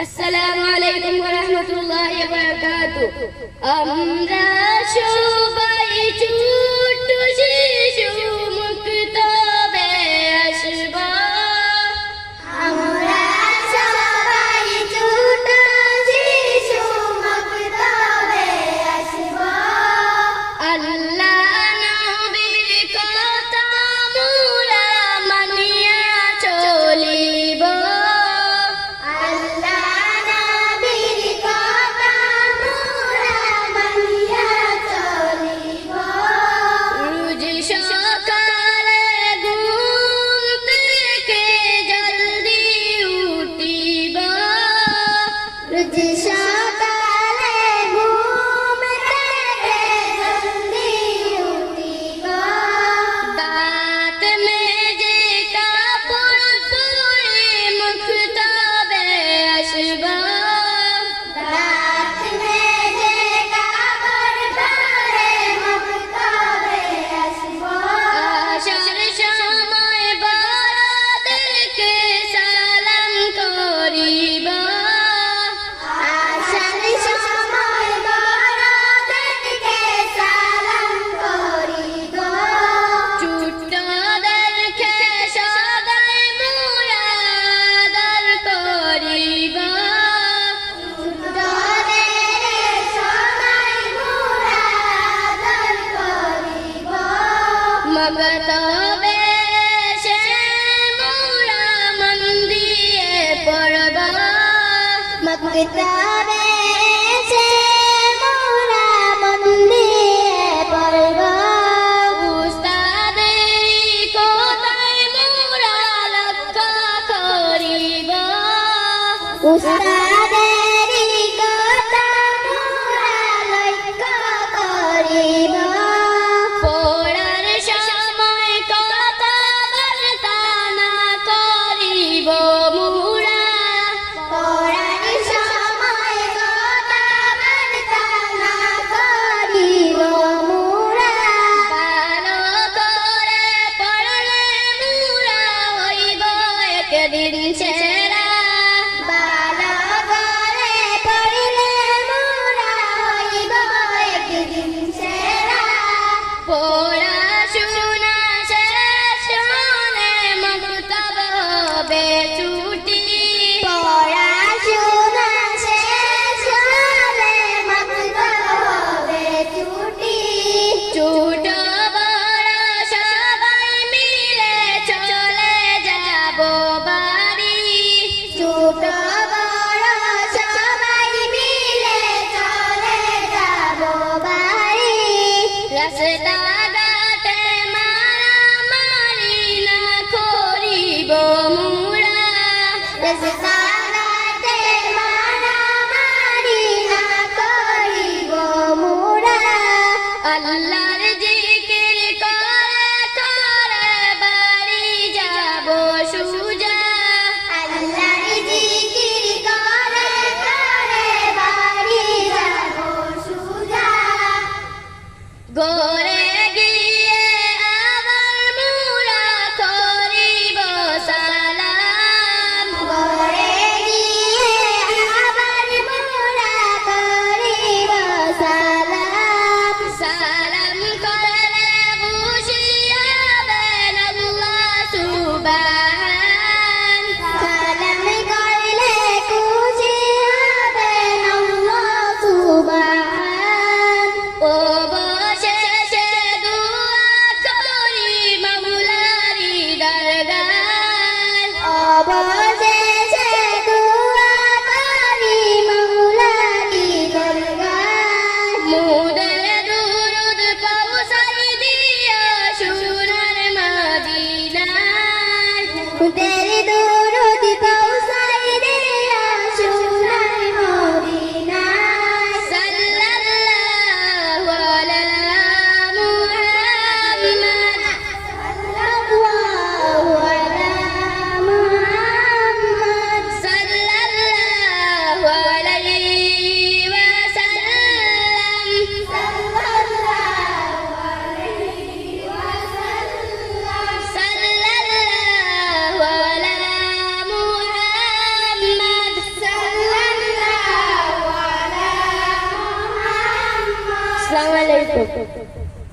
আসসালামু আলাইকুম ওয়া রাহমাতুল্লাহি ওয়া বারাকাতুহু। আমরা সবাই ছোট্ট শিশু মুক্তবে আসব। আমরা সবাই ছোট শিশু মুক্তবে আসব। আল্লাহ নবীর কথা মোরা মানিয়া চলিব। আল্লাহ নবীর কথা মোরা মানিয়া চলিব। রোজ সকালে ঘুম থেকে জলদি উঠিব। রোজ সকালে ঘুম থেকে জলদি উঠিব। দাঁত মেজে কাপড় পরে মুক্তবে আসব। রাত মেজে কাপড় পরে মুক্তবে আসব। আসার সময় বড়দেরকে সালাম করিব। আসার সময় বড়দেরকে সালাম করিব। ছোটদেরকে সদাই মোরা আদর করিব। ছোটদের সবাই মোরা আদর করিব। মগতবে সে মোরা মন দিয়ে পড়ব। মক্তবে সে মোরা মন দিয়ে পড়ব। উস্তাদের কোথায় মোরা লক্ষ্য করিব। উস্তাদেরই কথা মোরা লক্ষ্য করিব। পড়ার সময় কথাবার্তা না করিব মোরা। পড়ার সময় কথাবার্তা না করিব মোরা। ভালো করে পড়লে মোরা হইব একদিন সেরা। ভালো করে পড়লে মোরা হইব একদিন সেরা। পড়াশোনা শেষ হলে মক্তব হবে ছুটি। পড়াশোনা শেষ হলে মক্তব হবে ছুটি। ছোট বড় সবাই মিলে চলে যাব বাড়ি। ছোট বড় সবাই মিলে চলে যাব বাড়ি। রাস্তাঘাটে মারামারি না করিব মোরা। রাস্তাঘাটে মারামারি না করিব মোরা। আল্লাহর জিকির করে করে বাড়ি যাব সুজা। আল্লাহর জিকির করে করে বাড়ি যাব সুজা। ঘরে গিয়ে আবার মোরা করিব সালাম। ঘরে আসসালামু আলাইকুম।